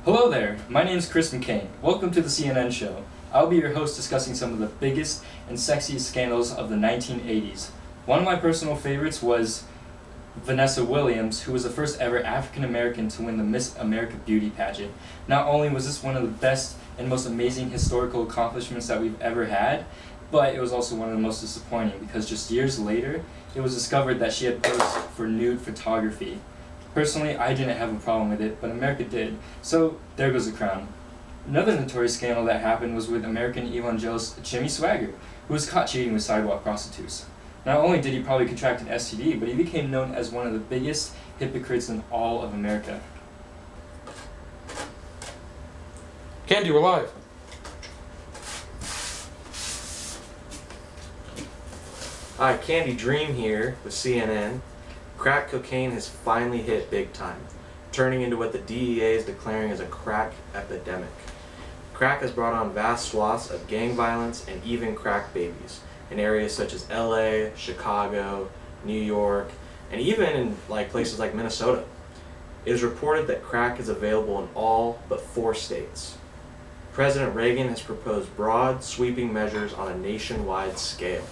Hello there, my name is Chris McCain. Welcome to the CNN show. I'll be your host discussing some of the biggest and sexiest scandals of the 1980s. One of my personal favorites was Vanessa Williams, who was the first ever African American to win the Miss America Beauty pageant. Not only was this one of the best and most amazing historical accomplishments that we've ever had, but it was also one of the most disappointing because just years later, it was discovered that she had posed for nude photography. Personally, I didn't have a problem with it, but America did, so there goes the crown. Another notorious scandal that happened was with American evangelist Jimmy Swaggart, who was caught cheating with sidewalk prostitutes. Not only did he probably contract an STD, but he became known as one of the biggest hypocrites in all of America. Candy, we're live. Hi, Candy Dream here with CNN. Crack cocaine has finally hit big time, turning into what the DEA is declaring as a crack epidemic. Crack has brought on vast swaths of gang violence and even crack babies in areas such as LA, Chicago, New York, and even in places like Minnesota. It is reported that crack is available in all but 4 states. President Reagan has proposed broad, sweeping measures on a nationwide scale,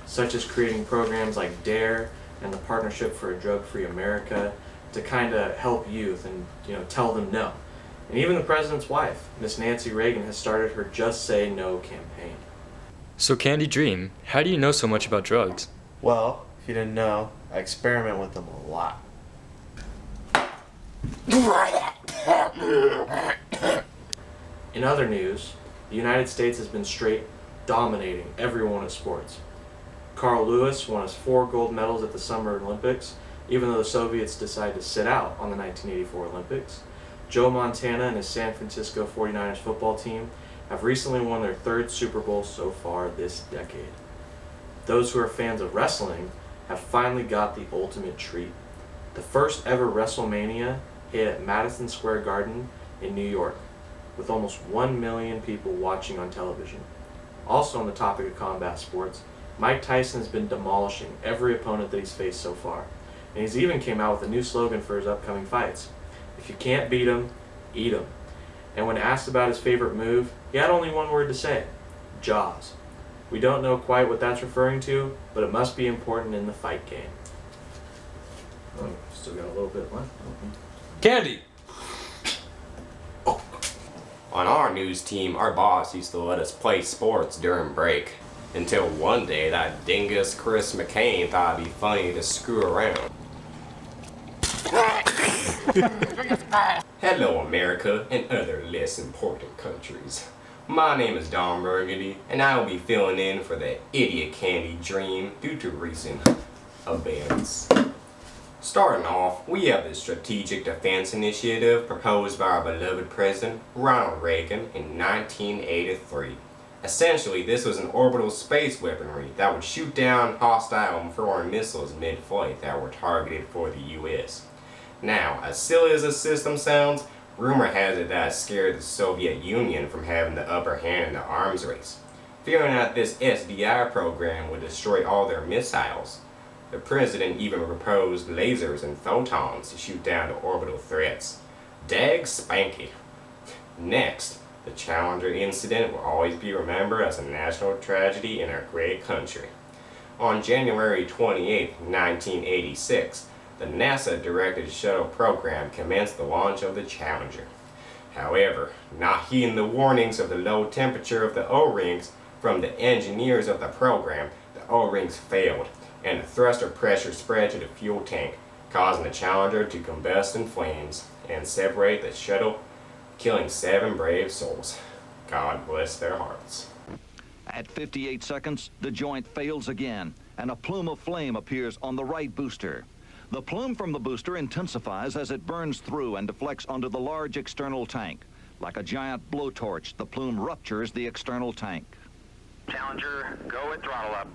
such as creating programs like DARE and the Partnership for a Drug-Free America to kind of help youth and tell them no. And even the president's wife, Miss Nancy Reagan, has started her Just Say No campaign. So Candy Dream, how do you know so much about drugs? Well, if you didn't know, I experiment with them a lot. In other news, the United States has been straight dominating everyone at sports. Carl Lewis won his 4 gold medals at the Summer Olympics, even though the Soviets decided to sit out on the 1984 Olympics. Joe Montana and his San Francisco 49ers football team have recently won their 3rd Super Bowl so far this decade. Those who are fans of wrestling have finally got the ultimate treat. The first ever WrestleMania hit at Madison Square Garden in New York, with almost 1 million people watching on television. Also on the topic of combat sports, Mike Tyson has been demolishing every opponent that he's faced so far. And he's even came out with a new slogan for his upcoming fights. If you can't beat him, eat him. And when asked about his favorite move, he had only one word to say: Jaws. We don't know quite what that's referring to, but it must be important in the fight game. Oh, still got a little bit left. Candy! On our news team, our boss used to let us play sports during break. Until one day, that dingus Chris McCain thought it'd be funny to screw around. Hello, America and other less important countries. My name is Don Burgundy, and I will be filling in for the idiot Candy Dream due to recent events. Starting off, we have the Strategic Defense Initiative proposed by our beloved President Ronald Reagan in 1983. Essentially, this was an orbital space weaponry that would shoot down hostile and foreign missiles mid-flight that were targeted for the U.S. Now, as silly as this system sounds, rumor has it that it scared the Soviet Union from having the upper hand in the arms race. Fearing that this SDI program would destroy all their missiles, the president even proposed lasers and photons to shoot down the orbital threats. Dag spanky. Next, the Challenger incident will always be remembered as a national tragedy in our great country. On January 28, 1986, the NASA-directed shuttle program commenced the launch of the Challenger. However, not heeding the warnings of the low temperature of the O-rings from the engineers of the program, the O-rings failed, and the thruster pressure spread to the fuel tank, causing the Challenger to combust in flames and separate the shuttle, killing 7 brave souls. God bless their hearts. At 58 seconds, the joint fails again, and a plume of flame appears on the right booster. The plume from the booster intensifies as it burns through and deflects onto the large external tank. Like a giant blowtorch, the plume ruptures the external tank. Challenger, go at throttle up.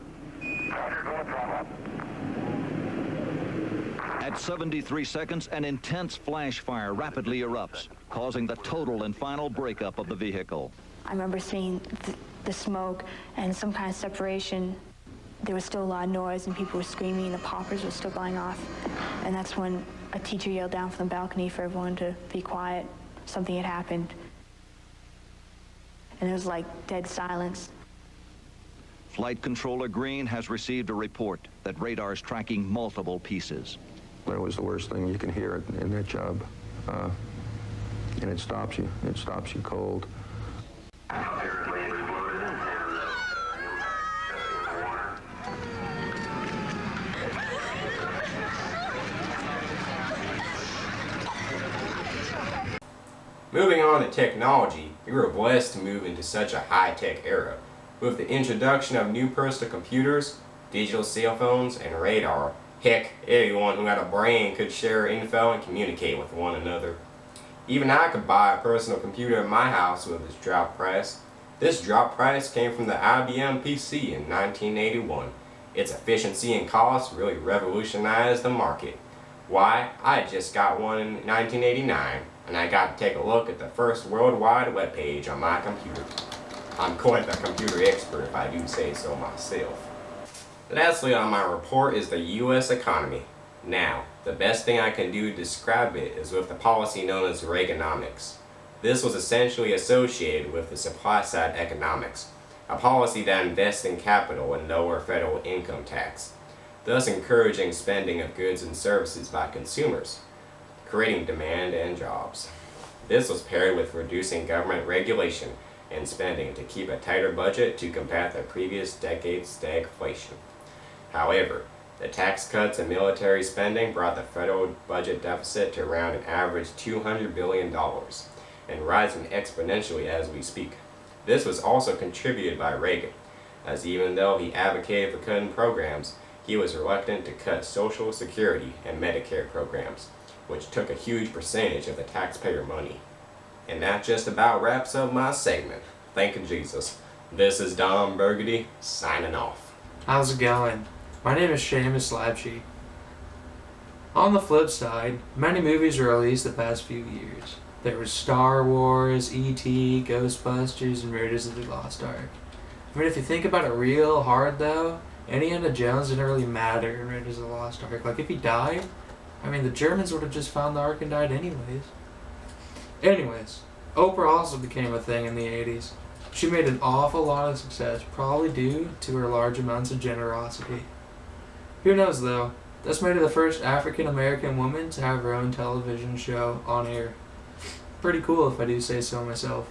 Roger, go at throttle up. At 73 seconds, an intense flash fire rapidly erupts, causing the total and final breakup of the vehicle. I remember seeing the smoke and some kind of separation. There was still a lot of noise and people were screaming and the poppers were still going off. And that's when a teacher yelled down from the balcony for everyone to be quiet. something had happened. And there was like dead silence. Flight Controller Green has received a report that radar is tracking multiple pieces. That was the worst thing you can hear in that job. And it stops you. It stops you cold. Moving on to technology, we were blessed to move into such a high-tech era. With the introduction of new personal computers, digital cell phones, and radar, heck, anyone who had a brain could share info and communicate with one another. Even I could buy a personal computer in my house with this drop price. This drop price came from the IBM PC in 1981. Its efficiency and cost really revolutionized the market. Why? I just got one in 1989, and I got to take a look at the first worldwide web page on my computer. I'm quite the computer expert if I do say so myself. Lastly on my report is the U.S. economy. Now, the best thing I can do to describe it is with the policy known as Reaganomics. This was essentially associated with the supply side economics, a policy that invests in capital and lower federal income tax, thus encouraging spending of goods and services by consumers, creating demand and jobs. This was paired with reducing government regulation and spending to keep a tighter budget to combat the previous decade's stagflation. However, the tax cuts and military spending brought the federal budget deficit to around an average $200 billion, and rising exponentially as we speak. This was also contributed by Reagan, as even though he advocated for cutting programs, he was reluctant to cut Social Security and Medicare programs, which took a huge percentage of the taxpayer money. And that just about wraps up my segment. Thank you, Jesus. This is Don Burgundy, signing off. How's it going? My name is Seamus Labshy. On the flip side, many movies were released the past few years. There was Star Wars, E.T., Ghostbusters, and Raiders of the Lost Ark. I mean, if you think about it real hard though, Indiana Jones didn't really matter in Raiders of the Lost Ark. Like, if he died, I mean, the Germans would have just found the Ark and died anyways. Anyways, Oprah also became a thing in the 80s. She made an awful lot of success, probably due to her large amounts of generosity. Who knows though, this made her the first African American woman to have her own television show on air. Pretty cool if I do say so myself.